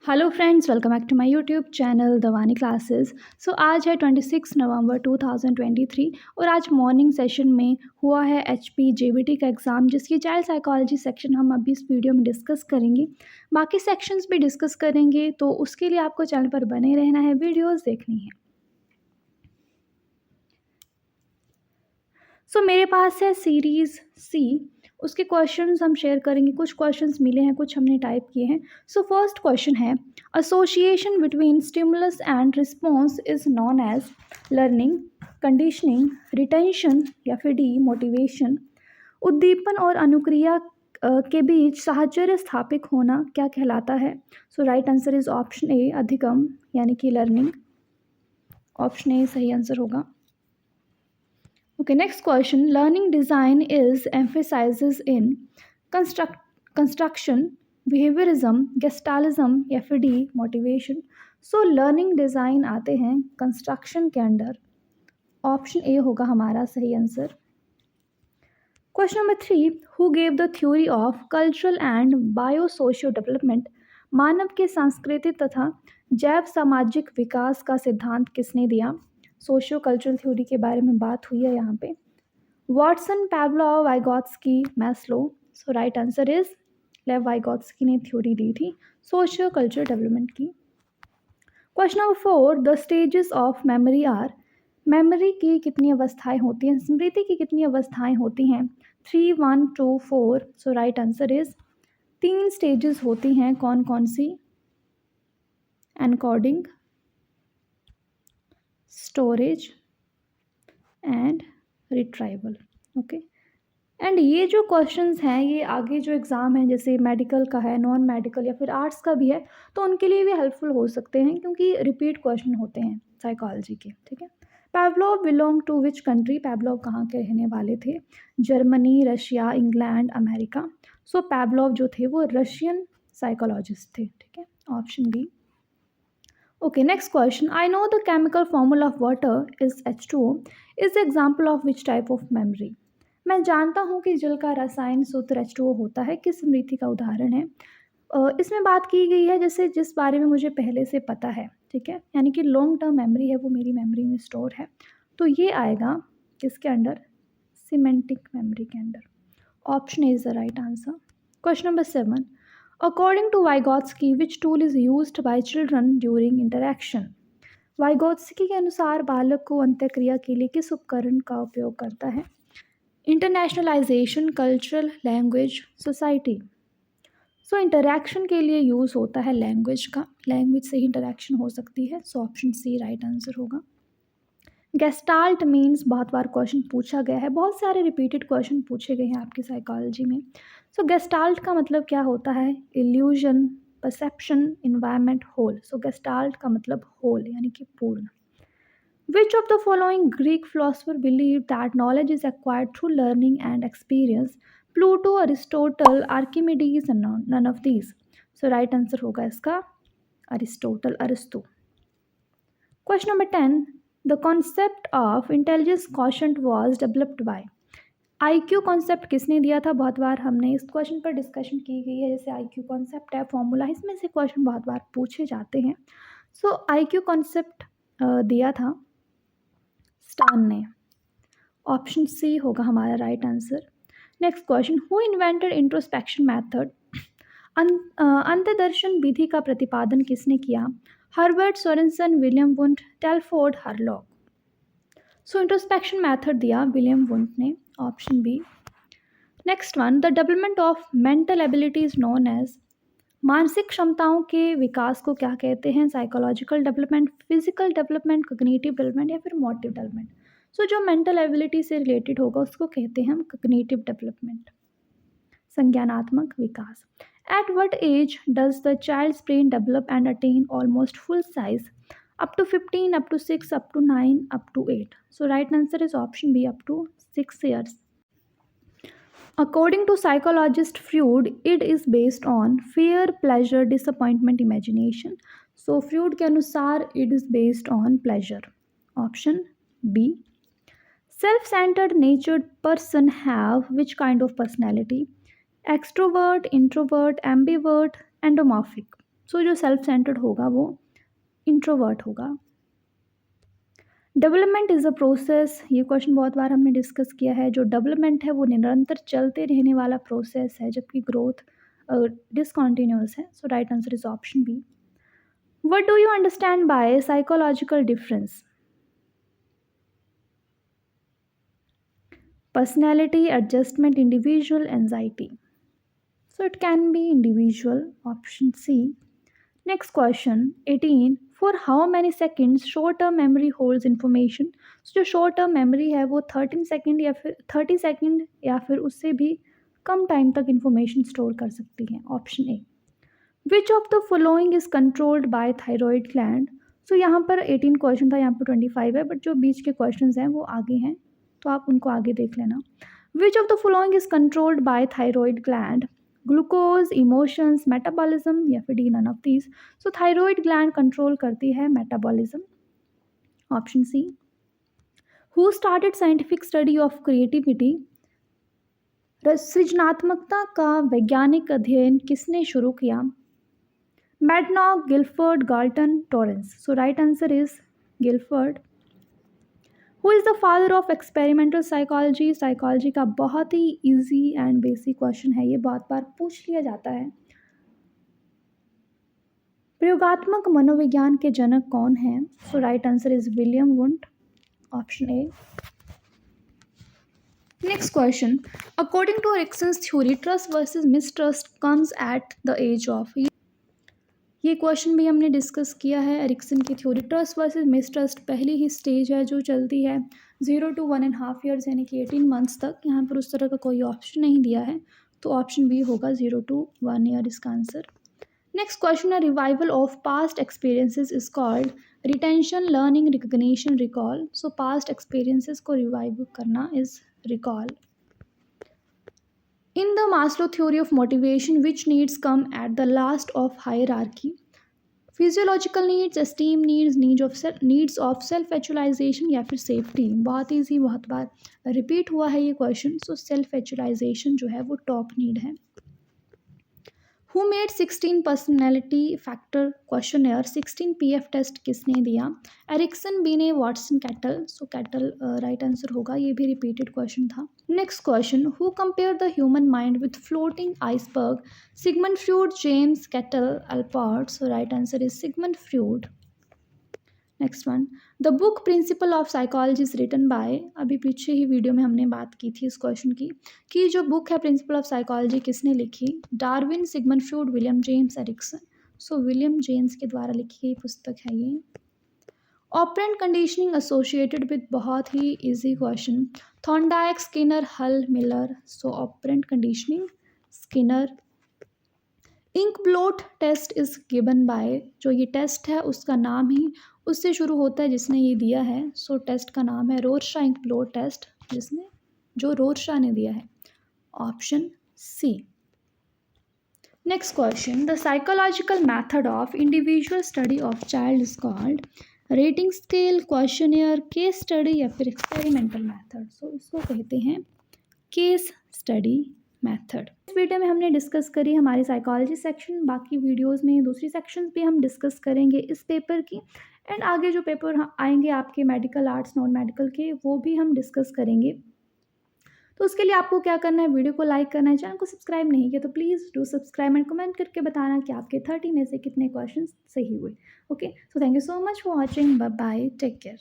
Hello friends, welcome back to my YouTube channel Dawani classes. So आज है 26 नवंबर 2023 और आज मॉर्निंग सेशन में हुआ है एचपी जेबीटी का एग्ज़ाम, जिसकी चाइल्ड साइकोलॉजी सेक्शन हम अभी इस वीडियो में डिस्कस करेंगे। बाकी सेक्शंस भी डिस्कस करेंगे, तो उसके लिए आपको चैनल पर बने रहना है, वीडियोज़ देखनी है। सो मेरे पास है सीरीज़ सी, उसके क्वेश्चंस हम शेयर करेंगे। कुछ क्वेश्चंस मिले हैं, कुछ हमने टाइप किए हैं। सो फर्स्ट क्वेश्चन है, association between stimulus and response is known as learning, conditioning, retention या फिर डी मोटिवेशन। उद्दीपन और अनुक्रिया के बीच साहचर्य स्थापित होना क्या कहलाता है? So right answer is option A, अधिगम यानी कि लर्निंग। ऑप्शन ए सही आंसर होगा। Okay, next question. Learning design is emphasizes in construction, behaviorism, gestalism या फिर D motivation. So learning design आते हैं construction के अंडर। ऑप्शन ए होगा हमारा सही answer. Question number 3, who gave the theory of cultural and biosocio development? मानव के सांस्कृतिक तथा जैव सामाजिक विकास का सिद्धांत किसने दिया? सोशियो कल्चरल थ्योरी के बारे में बात हुई है यहाँ पे। Watson, Pavlov, Vygotsky, Maslow. So right answer is Lev Vygotsky ने थ्योरी दी थी सोशियो कल्चरल डेवलपमेंट की। Question number 4, the stages of memory are? Memory की कितनी अवस्थाएं होती हैं, स्मृति की कितनी अवस्थाएं होती हैं? 3, 1, 2, 4। So right answer is 3 stages होती हैं। कौन कौन सी? Encoding, storage and retrieval. Okay, and ये जो क्वेश्चंस हैं, ये आगे जो एग्ज़ाम है, जैसे मेडिकल का है, नॉन मेडिकल या फिर आर्ट्स का भी है, तो उनके लिए भी हेल्पफुल हो सकते हैं, क्योंकि रिपीट क्वेश्चन होते हैं साइकोलॉजी के। ठीक है। Pavlov belong to which country? Pavlov कहाँ के रहने वाले थे? Germany, Russia, England, America. So Pavlov जो थे वो रशियन साइकोलॉजिस्ट थे। ठीक है, option B. Okay, next question. I know the chemical formula of water is H2O. Is the example of which type of memory? मैं जानता हूँ कि जल का रसायन सूत्र H2O होता है, किस स्मृति का उदाहरण है? इसमें बात की गई है जैसे जिस बारे में मुझे पहले से पता है। ठीक है, यानी कि लॉन्ग टर्म मेमोरी है, वो मेरी मेमोरी में स्टोर है, तो ये आएगा किसके अंडर? सिमेंटिक मेमोरी के under. Option is the right answer. Question number 7, according to Vygotsky, which tool is used by children during interaction? Vygotsky के अनुसार बालक को अंत्यक्रिया के लिए किस उपकरण का उपयोग करता है? Internationalization, cultural, language, society. So interaction के लिए यूज़ होता है लैंग्वेज का, लैंग्वेज से ही इंटरैक्शन हो सकती है। So option C right answer होगा। गेस्टाल्ट मीन्स बहुत बार क्वेश्चन पूछा गया है, बहुत सारे रिपीटेड क्वेश्चन पूछे गए हैं आपकी साइकोलॉजी में। सो गेस्टाल्ट का मतलब क्या होता है? Illusion, perception, environment, whole. So gestalt का मतलब होल यानी कि पूर्ण। Which of the following Greek philosopher believe that knowledge is acquired through learning and experience? Pluto, Aristotle, Archimedes, none of these. So right answer होगा इसका Aristotle, Aristo. Question number 10, the concept of intelligence quotient was developed by? IQ concept किसने दिया था? बहुत बार हमने इस question पर discussion की गई है। जैसे आईक्यू कॉन्सेप्ट है, फॉर्मूला, इसमें से क्वेश्चन बहुत बार पूछे जाते हैं। सो आईक्यू कॉन्सेप्ट दिया था स्टर्न ने। ऑप्शन सी होगा हमारा right answer. Next question, who invented introspection method? अंतदर्शन विधि का प्रतिपादन किसने किया? Herbert Sorenson, William Wundt, Telford, Hurlock. So introspection method दिया विलियम वुंट ने। Option B. Next one, the development of mental ability is known as? मानसिक क्षमताओं के विकास को क्या कहते हैं? Psychological development, physical development, cognitive development या फिर मोटिव डेवलपमेंट। सो जो मेंटल एबिलिटी से रिलेटेड होगा उसको कहते हैं हम कॉग्निटिव डेवलपमेंट, संज्ञानात्मक विकास। At what age does the child's brain develop and attain almost full size? Up to 15, up to 6, up to 9, up to 8. So right answer is option B, up to 6 years. According to psychologist Freud, it is based on fear, pleasure, disappointment, imagination. So Freud के अनुसार it is based on pleasure. Option B. Self-centered natured person have which kind of personality? Extrovert, introvert, ambivert, endomorphic. सो जो self centred होगा वो introvert होगा। Development is a process, ये question बहुत बार हमने discuss किया है। जो डेवलपमेंट है वो निरंतर चलते रहने वाला प्रोसेस है, जबकि ग्रोथ डिसकंटिन्यूअस है। So right answer is option B. What do you understand by psychological difference? Personality, adjustment, individual, anxiety. So it can be individual, option C. Next question 18. For how many seconds short term memory holds information? So जो short term memory है वो 13 second या फिर 30 second या फिर उससे भी कम टाइम तक information स्टोर कर सकती है। Option A. Which of the following is controlled by thyroid gland? So यहाँ पर 18 क्वेश्चन था, यहाँ पर 25 है, बट जो बीच के क्वेश्चन हैं वो आगे हैं, तो आप उनको आगे देख लेना। Which of the following is controlled by thyroid gland? Glucose, emotions, metabolism या फिर D none of these? So thyroid gland control करती है metabolism. Option C. Who started scientific study of creativity? सृजनात्मकता का वैज्ञानिक अध्ययन किसने शुरू किया? Madnock, Guilford, Galton, Torrance. So right answer is Guilford. Who is the father of experimental psychology? Psychology का बहुत ही इजी एंड बेसिक क्वेश्चन है, ये बहुत बार पूछ लिया जाता है। प्रयोगात्मक मनोविज्ञान के जनक कौन हैं? So right answer is William Wundt. Option A. Next question, according to Erikson's theory trust versus mistrust comes at the age of? ये क्वेश्चन भी हमने डिस्कस किया है। एरिक्सन की थ्योरी ट्रस्ट वर्सेस मिसट्रस्ट पहली ही स्टेज है जो चलती है 0 to 1.5 ईयर्स यानी कि 18 मंथ्स तक। यहाँ पर उस तरह का कोई ऑप्शन नहीं दिया है, तो ऑप्शन बी होगा 0 to 1 ईयर इसका आंसर। नेक्स्ट क्वेश्चन है, revival of past experiences is called? Retention, learning, recognition, recall. So past experiences को रिवाइव करना is recall. In the Maslow theory of motivation, which needs come at the last of hierarchy? Physiological needs, esteem needs, needs of self-actualization या फिर safety? बहुत easy, बहुत बार repeat हुआ है ये question. So self actualisation जो है वो टॉप नीड है। Who made 16 personality factor questionnaire? 16 PF test किसने दिया? Erikson, Binet, Watson, Cattell. So Cattell right answer होगा, ये भी रिपीटेड क्वेश्चन था। Next question, who compare the human mind with floating iceberg? Sigmund Freud, James, Cattell, Allport. So right answer is Sigmund Freud. Next one, the book principle of psychology is written by? अभी पीछे ही video में हमने बात की थी इस question की कि जो बुक है प्रिंसिपल ऑफ साइकोलॉजी किसने लिखी? Darwin, Sigmund Freud, William James, Erikson. So William James के द्वारा लिखी गई पुस्तक है ये। Operant conditioning associated with? बहुत ही easy question, Thorndike, Skinner, Hull, Miller. So operant conditioning Skinner. Ink blot test is given by? जो ये टेस्ट है उसका नाम ही उससे शुरू होता है जिसने ये दिया है। सो टेस्ट का नाम है रोरशा इंक ब्लोट टेस्ट, जो रोरशा ने दिया है। Option C. Next question, the psychological method of individual study of child is called? Rating scale, questionnaire, case study या फिर एक्सपेरिमेंटल मेथड? सो इसको कहते हैं केस स्टडी मेथड। इस वीडियो में हमने डिस्कस करी हमारी साइकोलॉजी सेक्शन, बाकी वीडियोस में दूसरी सेक्शंस भी हम डिस्कस करेंगे इस पेपर की, एंड आगे जो पेपर आएंगे आपके मेडिकल, आर्ट्स, नॉन मेडिकल के, वो भी हम डिस्कस करेंगे। तो उसके लिए आपको क्या करना है, वीडियो को लाइक करना है, चैनल को सब्सक्राइब नहीं किया तो please do subscribe and comment करके बताना कि आपके 30 में से कितने क्वेश्चन सही हुए। Okay, so thank you so much for watching, bye bye, take care.